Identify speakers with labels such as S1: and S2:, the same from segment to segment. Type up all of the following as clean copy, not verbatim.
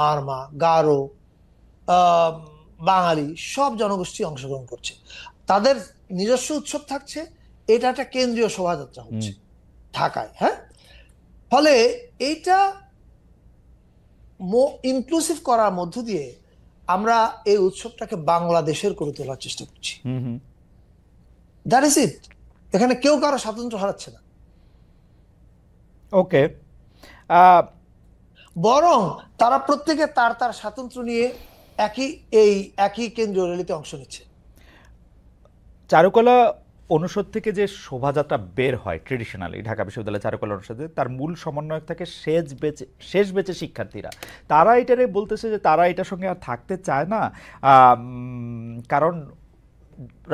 S1: মারমা, গারো, আহ, বাঙালি সব জনগোষ্ঠী অংশগ্রহণ করছে, তাদের নিজস্ব উৎসব থাকছে, এটা একটা কেন্দ্রীয় শোভাযাত্রা হচ্ছে ঢাকায়। হ্যাঁ, ফলে এইটা ইনক্লুসিভ করার মধ্য দিয়ে আমরা এই উৎসবটাকে বাংলাদেশের করে তোলার চেষ্টা করছি। That is it. এখানে কেউ কারো স্বাতন্ত্র্য হারাচ্ছে না,
S2: ওকে।
S1: বরং তারা প্রত্যেকে তার তার স্বাতন্ত্র্য নিয়ে একই কেন্দ্রীয় র্যালিতে অংশ নিচ্ছে।
S2: চারুকলা অনুষদ থেকে যে শোভাযাত্রা বের হয় ট্রেডিশনালি ঢাকা বিশ্ববিদ্যালয় চারুকলা অনুষদে, তার মূল সমন্বয়ক থাকে শেষ বেঁচে শিক্ষার্থীরা। তারা এটারে বলতেছে যে তারা এটার সঙ্গে আর থাকতে চায় না, কারণ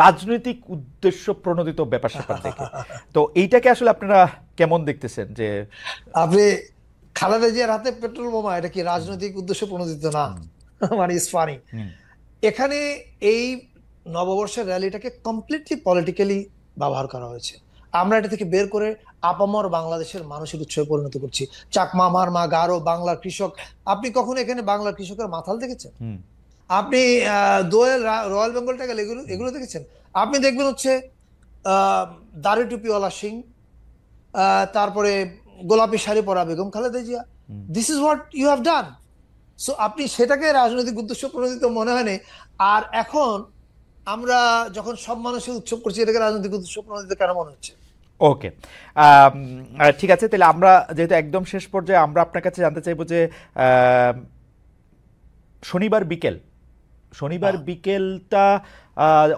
S2: রাজনৈতিক উদ্দেশ্য প্রণোদিত ব্যাপার স্যাপার দেখে। তো এইটাকে আসলে আপনারা কেমন দেখতেছেন? যে
S1: আপনি খালেদা জিয়ার হাতে পেট্রোল বোমা, এটা কি রাজনৈতিক উদ্দেশ্য প্রণোদিত না? মানে ইটস ফানি। এখানে এই নববর্ষের র্যালিটাকে কমপ্লিটলি পলিটিক্যালি ব্যবহার করা হয়েছে। আমরা এটা থেকে বের করে আপামর বাংলাদেশের মানুষের উৎসবে পরিণত করছি। চাকমা, মারমা, গারো, বাংলার কৃষক। আপনি কখনো এখানে বাংলার কৃষকের মাথাল দেখেছেন? আপনি দোয়েল, রয়্যাল বেঙ্গল টাইগার, এগুলো দেখেছেন? আপনি দেখবেন হচ্ছে দাড়ি টুপিওয়ালা সিং, তারপরে গোলাপি শাড়ি পরা Begum Khaleda Zia. This is what you have done. So আপনি সেটাকে রাজনৈতিক উদ্দেশ্য প্রণোদিত মনে হয়নি। আর এখন আমরা যখন সব মানুষের উৎসব করছি, এটাকে রাজনৈতিক উদ্দেশ্য প্রণোদিত কেন মনে হচ্ছে?
S2: ওকে, ঠিক আছে। তাহলে আমরা যেহেতু একদম শেষ পর্যায়ে, আমরা আপনার কাছে জানতে চাইবো যে শনিবার বিকেলটা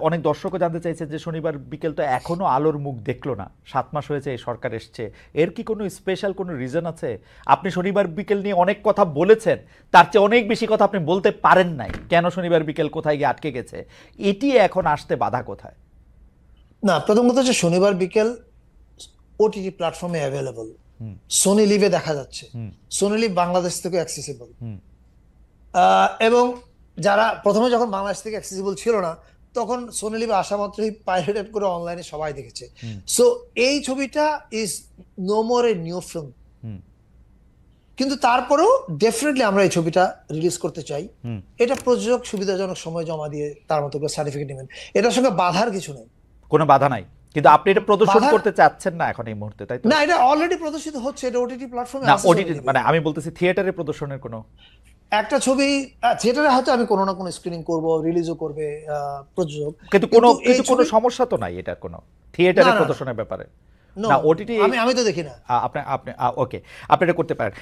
S2: অনেক দর্শকও জানতে চাইছে যে শনিবার বিকেল তো এখনো আলোর মুখ দেখলো না, 7 মাস হয়েছে এই সরকার এসছে, এর কি কোনো স্পেশাল কোনো রিজন আছে? আপনি শনিবার বিকেল নিয়ে অনেক কথা বলেছেন, তার চেয়ে অনেক বেশি কথা আপনি বলতে পারেন নাই। কেন শনিবার বিকেল কোথায় গিয়ে আটকে গেছে, এটি এখন আসতে বাধা কোথায়?
S1: না, প্রথম কথা হচ্ছে শনিবার বিকেল ওটিটি প্ল্যাটফর্মে অ্যাভেলেবল, সোনি লিভে দেখা যাচ্ছে। সোনি লিভ বাংলাদেশ থেকে অ্যাক্সেসিবল, এবং যারা প্রথমে যখন বাংলাদেশ থেকে অ্যাক্সেসিবল ছিল না, তখন সোনি লিভে আসা মাত্রই পাইরেটেড করে অনলাইনে সবাই দেখেছে। সো এই ছবিটা is no more a new film, কিন্তু তারপরেও ডেফিনেটলি আমরা এই ছবিটা রিলিজ করতে চাই। এটা প্রযোজক সুবিধাজনক সময় জমা দিয়ে তার মতো করে সার্টিফিকেট নেবেন, এটার সঙ্গে বাধার কিছু নেই,
S2: কোনো বাধা নাই। কিন্তু আপনি এটা প্রদর্শন করতে চাচ্ছেন না এখন এই মুহূর্তে, তাই তো?
S1: না, এটা অলরেডি প্রদর্শিত হচ্ছে, এটা ওটিটি প্ল্যাটফর্মে
S2: না,
S1: আছে।
S2: ওটিটি মানে আমি বলতেছি থিয়েটারে প্রদর্শনের কোনো
S1: একটা ছবি থিয়েটারে হয়তো আমি কোনো না কোনো স্ক্রিনিং করব, রিলিজও করবে প্রযোজক,
S2: কিন্তু কোনো সমস্যা তো নাই এটার কোনো থিয়েটারে প্রদর্শনের ব্যাপারে। না, ওটিটি
S1: আমি তো দেখি না।
S2: আপনি ওকে, আপনি এটা করতে পারেন।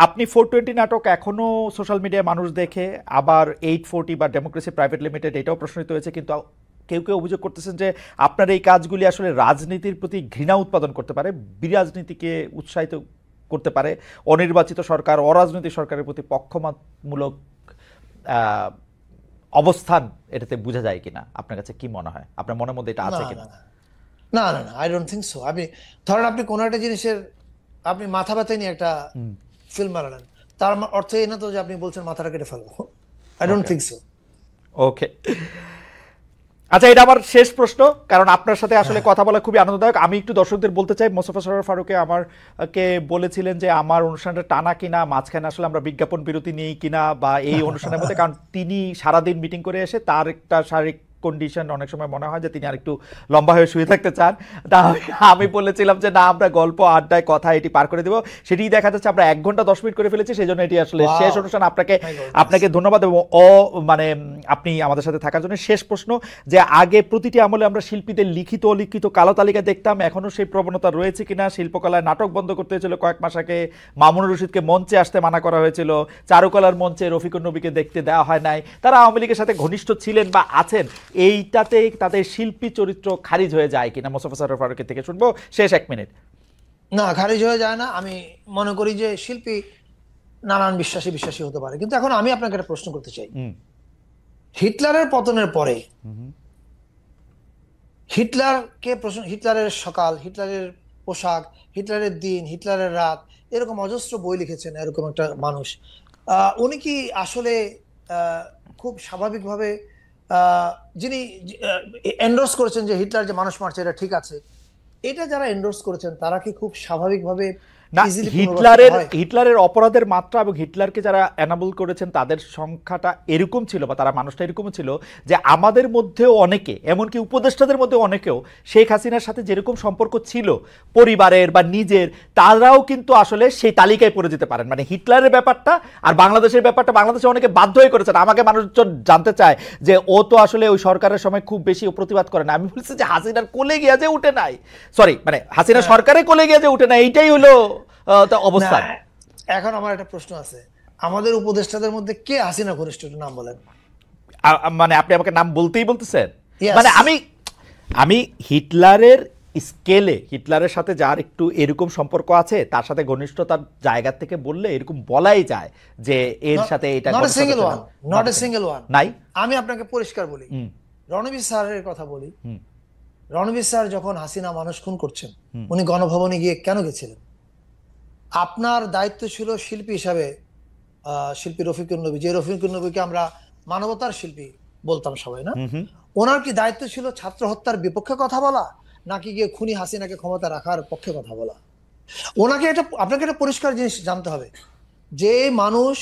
S2: আপনি 420 নাটক এখনো সোশ্যাল মিডিয়ায় মানুষ দেখে, আবার 840 বা ডেমোক্রেসি প্রাইভেট লিমিটেড, এটাও প্রশ্নিত হয়েছে। কিন্তু কেউ কেউ অভিযোগ করতেছেন যে আপনার এই কাজগুলি আসলে রাজনীতির প্রতি ঘৃণা উৎপাদন করতে পারে, বিরাজনীতিকে উৎসাহিত করতে পারে, অনির্বাচিত সরকার, অরাজনৈতিক সরকারের প্রতি পক্ষপাতমূলক অবস্থান এটাতে বোঝা যায় কিনা। আপনার কাছে কি মনে হয়, আপনার মনের মধ্যে এটা আছে কিনা?
S1: না না না, আই ডোন্ট থিংক সো। আপনি ধরেন আপনি কোনো একটা জিনিসের আপনি মাথা ব্যথায় নিয়ে একটা ফিল্ম বানালেন, তার অর্থ এই না তো যে আপনি বলছেন মাথাটা কেটে ফেলবো। I don't think so. Okay,
S2: আচ্ছা, এটা আমার শেষ প্রশ্ন, কারণ আপনার সাথে আসলে কথা বলা খুবই আনন্দদায়ক। আমি একটু দর্শকদের বলতে চাই, মোস্তফা সরোয়ার ফারুকে আমাকে বলেছিলেন যে আমার অনুষ্ঠানটা টানা কিনা, মাঝখানে আসলে আমরা বিজ্ঞাপন বিরতি নিই কিনা বা এই অনুষ্ঠানের মধ্যে, কারণ তিনি সারাদিন মিটিং করে এসে তার একটা শারীরিক কন্ডিশন অনেক সময় মনে হয় যে তিনি আর একটু লম্বা হয়ে শুয়ে থাকতে চান। তা আমি বলেছিলাম যে না, আমরা গল্প আড্ডায় কথা এটি পার করে দেবো। সেটি দেখা যাচ্ছে আমরা 1 ঘন্টা 10 মিনিট করে ফেলেছি, সেই জন্য এটি আসলে শেষ অনুষ্ঠান। আপনাকে ধন্যবাদ এবং মানে আপনি আমাদের সাথে থাকার জন্য। শেষ প্রশ্ন, যে আগে প্রতিটি আমলে আমরা শিল্পীদের লিখিত অলিখিত কালো তালিকা দেখতাম, এখনো সেই প্রবণতা রয়েছে কিনা? শিল্পকলায় নাটক বন্ধ করতে হয়েছিল কয়েক মাস আগে, মামুনুর রশিদকে মঞ্চে আসতে মানা করা হয়েছিল, চারুকলার মঞ্চে রফিকুর নবীকে দেখতে দেওয়া হয় নাই, তারা আওয়ামী লীগের সাথে ঘনিষ্ঠ ছিলেন বা আছেন, এইটাতে তাদের শিল্পী চরিত্র খারিজ হয়ে যায় কিনা? মোস্তফা সরোয়ার ফারুকের থেকে শুনবো, শেষ 1 মিনিট।
S1: না, খারিজ হয়ে যায় না। আমি মনে করি যে শিল্পী নানান বিশ্বাসী হতে পারে, কিন্তু এখন আমি আপনাকে একটা প্রশ্ন করতে চাই। হিটলারের পতনের পরে হিটলারের সকাল, হিটলারের পোশাক, হিটলারের দিন, হিটলারের রাত, এরকম অজস্র বই লিখেছেন এরকম একটা মানুষ। উনি কি আসলে খুব স্বাভাবিকভাবে যিনি এন্ডোর্স করেছেন যে হিটলার যে মানুষ মারছে এটা ঠিক আছে, এটা যারা এন্ডোর্স করেছেন তারা কি খুব স্বাভাবিকভাবে
S2: না,
S1: ইজিলি
S2: হিটলারের অপরাধের মাত্রা এবং হিটলারকে যারা এনাবল করেছেন তাদের সংখ্যাটা এরকম ছিল বা তারা মানুষটা এরকম ছিল যে আমাদের মধ্যেও অনেকে, এমনকি উপদেষ্টাদের মধ্যে অনেকেও শেখ হাসিনার সাথে যেরকম সম্পর্ক ছিল পরিবারের বা নিজের, তারাও কিন্তু আসলে সেই তালিকায় পড়ে যেতে পারেন। মানে হিটলারের ব্যাপারটা আর বাংলাদেশের ব্যাপারটা, বাংলাদেশে অনেকে বাধ্য হয়ে করেছেন। আমাকে মানুষজন জানতে চায় যে ও তো আসলে ওই সরকারের সময় খুব বেশি প্রতিবাদ করে না। আমি বলছি যে হাসিনার কোলে গিয়া যে উঠে নাই, সরি মানে হাসিনা সরকারের কোলে গিয়া যে উঠে নাই, এইটাই হলো অবস্থা।
S1: এখন আমার একটা প্রশ্ন আছে, আমাদের উপদেষ্টাদের মধ্যে কে হাসিনা ঘনিষ্ঠ, একটু নাম বলেন।
S2: মানে আপনি আমাকে নাম বলতেই বলতেছেন? মানে আমি হিটলারের স্কেলে, হিটলারের সাথে যার একটু এরকম সম্পর্ক আছে তার সাথে ঘনিষ্ঠতার জায়গা থেকে বললে এরকম বলাই যায় যে এর সাথে এটা
S1: নট এ সিঙ্গেল ওয়ান
S2: নাই।
S1: আমি আপনাকে পরিষ্কার বলি, রণবীর স্যারের কথা বলি। রণবীর স্যার যখন হাসিনা মানুষ খুন করছেন, উনি গণভবনে গিয়ে কেন গেছিলেন? আপনার দায়িত্ব ছিল শিল্পী হিসাবে, শিল্পী রফিকুল নবী, যে রফিকুল নবীকে আমরা মানবতার শিল্পী বলতাম সবাই, না? ওনার কি দায়িত্ব ছিল ছাত্র হত্যার বিপক্ষে কথা বলা, নাকি গিয়ে খুনি হাসিনাকে ক্ষমতা রাখার পক্ষে কথা বলা? আপনাকে একটা পরিষ্কার জিনিস জানতে হবে, যে মানুষ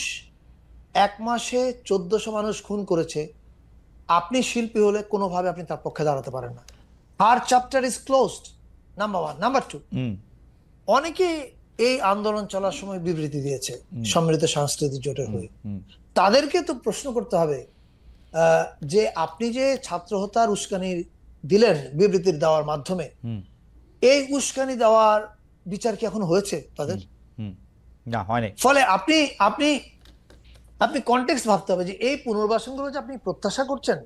S1: 1 মাসে 1400 মানুষ খুন করেছে, আপনি শিল্পী হলে কোনোভাবে আপনি তার পক্ষে দাঁড়াতে পারেন না। আর chapter is closed, number 1। Number 2, অনেকে এই আন্দোলন চলার সময় বিবৃতি দিয়েছে সম্মিলিত সাংস্কৃতিক জোটের হয়ে। তাদেরকে তো প্রশ্ন করতে হবে যে আপনি যে ছাত্র হত্যার উস্কানি দিলেন বিবৃতির দেওয়ার মাধ্যমে, এই উস্কানি দেওয়ার বিচার কি এখন হয়েছে তাদের?
S2: না, হয়নি।
S1: ফলে আপনি আপনি আপনি কনটেক্সট ভাবতে হবে যে এই পুনর্বাসনগুলো যে আপনি প্রত্যাশা করছেন,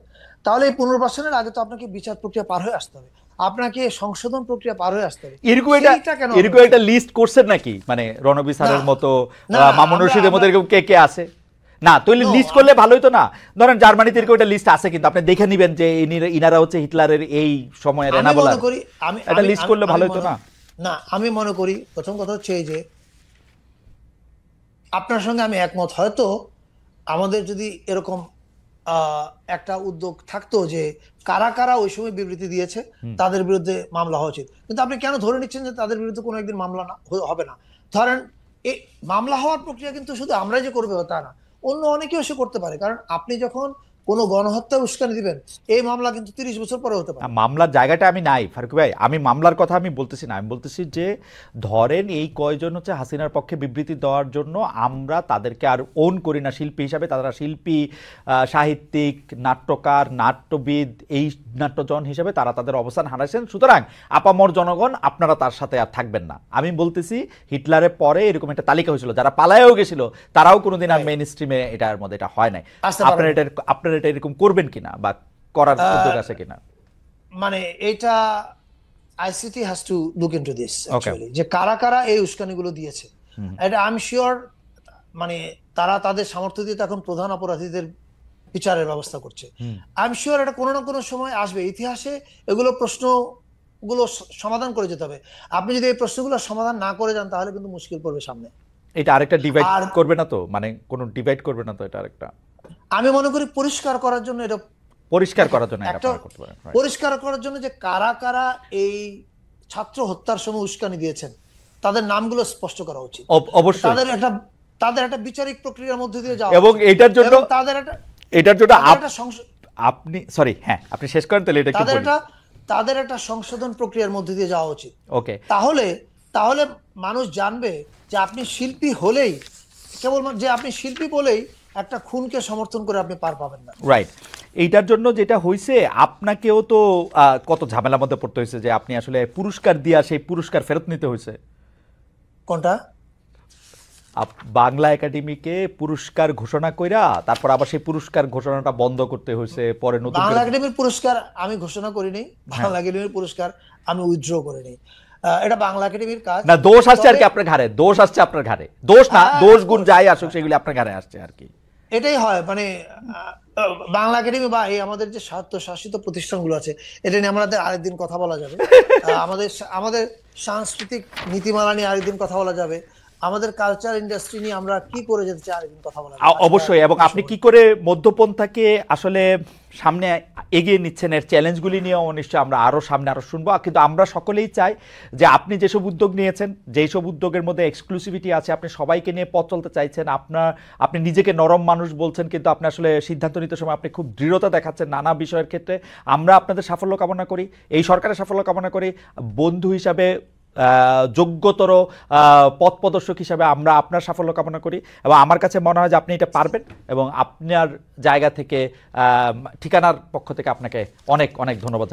S1: তাহলে এই পুনর্বাসনের আগে তো আপনাকে বিচার প্রক্রিয়া পার হয়ে আসতে হবে, আপনাকে সংশোধন প্রক্রিয়া পার হয়ে আসতে হবে।
S2: এরকম একটা লিস্ট করছেন নাকি? মানে রণবীর স্যারের মতো, মামুন রশিদের মতো এরকম কে কে আছে? না, তাহলে লিস্ট করলে ভালোই তো। না, ধরেন জার্মানিতে এরকম একটা লিস্ট আছে, কিন্তু আপনি দেখে নিবেন যে ইনারা হচ্ছে হিটলারের এই সময়ের এনাবলার। এটা লিস্ট করলে ভালোই তো। না
S1: না, আমি মনে করি প্রথম কথা হচ্ছে এই যে আপনার সঙ্গে আমি একমত, হয়তো আমাদের যদি এরকম একটা উদ্যোগ থাকতো যে কারা কারা ওই সময় বিবৃতি দিয়েছে তাদের বিরুদ্ধে মামলা হওয়া উচিত, কিন্তু আপনি কেন ধরে নিচ্ছেন যে তাদের বিরুদ্ধে কোনো একদিন মামলা হবে না? ধরেন এই মামলা হওয়ার প্রক্রিয়া কিন্তু শুধু আমরাই যে করবে তা না, অন্য অনেকেও সে করতে পারে। কারণ আপনি যখন কোনো গণহত্যা উস্কানি দিবেন, এই মামলা কিন্তু 30 বছর পরে হতে পারে।
S2: মামলার জায়গাটা আমি নাই ফারুক ভাই, আমি মামলার কথা আমি বলতেছি না। আমি বলতেছি যে ধরেন এই কয়জন হচ্ছে হাসিনার পক্ষে বিবৃতি দেওয়ার জন্য আমরা তাদেরকে আর ওন করি না শিল্পী হিসাবে। তারা শিল্পী, সাহিত্যিক, নাট্যকার, নাট্যবিদ, এই নাট্যজন হিসাবে তারা তাদের অবস্থান হারাইছেন। সুতরাং আপামর জনগণ আপনারা তার সাথে আর থাকবেন না। আমি বলতেছি হিটলারের পরে এরকম একটা তালিকা হয়েছিল, যারা পালায়েও গেছিল তারাও কোনোদিন আর মেইন স্ট্রিমে এটার মধ্যে এটা হয় নাই। আপনারা এটা এরকম করবেন কিনা বা করার উদ্যোগ আছে কিনা?
S1: মানে এটা ICT has to look into this actually, যে কারা কারা এই উস্কানিগুলো দিয়েছে। এটা আই এম শিওর, মানে তারা তাদের সামর্থ্য দিয়ে এখন প্রধান অপরাধীদের বিচারের ব্যবস্থা করছে। আই এম শিওর এটা কোনো না কোনো সময় আসবে। ইতিহাসে এগুলো প্রশ্নগুলো সমাধান করে যেতে হবে। আপনি যদি এই প্রশ্নগুলো সমাধান না করে যান, তাহলে কিন্তু মুশকিল পড়বে সামনে।
S2: এটা আরেকটা ডিভাইড করবে না তো? মানে কোনো ডিভাইড করবে না তো? এটা আরেকটা,
S1: আমি মনে করি পরিষ্কার করার জন্য, এটা
S2: পরিষ্কার করার জন্য,
S1: পরিষ্কার করার জন্য যে কারা কারা এই ছাত্র হত্যার সময় উস্কানি দিয়েছেন তাদের নামগুলো স্পষ্ট করা উচিত।
S2: অবশ্যই
S1: তাদের একটা বিচারিক প্রক্রিয়ার মধ্যে দিয়ে যাওয়া,
S2: এবং এটার জন্য আপনি সরি হ্যাঁ আপনি শেষ করেন তাহলে। এটা কি
S1: তাদের একটা সংশোধন প্রক্রিয়ার মধ্যে দিয়ে যাওয়া উচিত।
S2: ওকে,
S1: তাহলে মানুষ জানবে যে আপনি শিল্পী হলেই, কেবল যে আপনি শিল্পী বলেই একটা খুনকে সমর্থন করে আপনি পার পাবেন না।
S2: রাইট। এইটার জন্য যেটা হয়েছে, আপনাকেও তো কত ঝামেলার মধ্যে পড়তে হয়েছে যে আপনি আসলে পুরস্কার দিয়া সেই পুরস্কার ফেরত নিতে হয়েছে।
S1: কোনটা?
S2: বাংলা একাডেমিকে পুরস্কার ঘোষণা কইরা তারপর আবার সেই পুরস্কার ঘোষণাটা বন্ধ করতে হয়েছে। পরে নতুন
S1: বাংলা একাডেমির পুরস্কার আমি ঘোষণা করিনি, বাংলা একাডেমির পুরস্কার আমি উইথড্র করিনি। এটা বাংলা একাডেমির কাজ
S2: না। দোষ আসছে আর কি আপনার ঘাড়ে, দোষ আসছে আপনার ঘাড়ে। দোষ না, দোষ গুণ যাই আসুক সেগুলি আপনার ঘাড়ে আসছে আর কি।
S1: এটাই হয়। মানে বাংলা একাডেমি বা এই আমাদের যে স্বায়ত্তশাসিত প্রতিষ্ঠানগুলো আছে, এটা নিয়ে আমাদের আরেকদিন কথা বলা যাবে। আমাদের সাংস্কৃতিক নীতিমালা নিয়ে আরেকদিন কথা বলা যাবে। আমাদের কালচার ইন্ডাস্ট্রি নিয়ে আমরা কি করে যেতে চাই আরেকদিন কথা বলা
S2: অবশ্যই, এবং আপনি কি করে মধ্যপন্থাকে আসলে সামনে এগিয়ে নিচ্ছেন এর চ্যালেঞ্জগুলি নিয়েও নিশ্চয়ই আমরা আরও সামনে আরও শুনবো। কিন্তু আমরা সকলেই চাই যে আপনি যেসব উদ্যোগ নিয়েছেন, যেই সব উদ্যোগের মধ্যে এক্সক্লুসিভিটি আছে, আপনি সবাইকে নিয়ে পথ চলতে চাইছেন, আপনি নিজেকে নরম মানুষ বলছেন, কিন্তু আপনি আসলে সিদ্ধান্ত নিতে সময় আপনি খুব দৃঢ়তা দেখাচ্ছেন নানা বিষয়ের ক্ষেত্রে। আমরা আপনাদের সাফল্য কামনা করি, এই সরকারের সাফল্য কামনা করি। বন্ধু হিসাবে, যোগ্যতর পথ প্রদর্শক হিসাবে আমরা আপনার সাফল্য কামনা করি, এবং আমার কাছে মনে হয় যে আপনি এটা পারবেন, এবং আপনার জায়গা থেকে ঠিকানার পক্ষ থেকে আপনাকে অনেক অনেক ধন্যবাদ।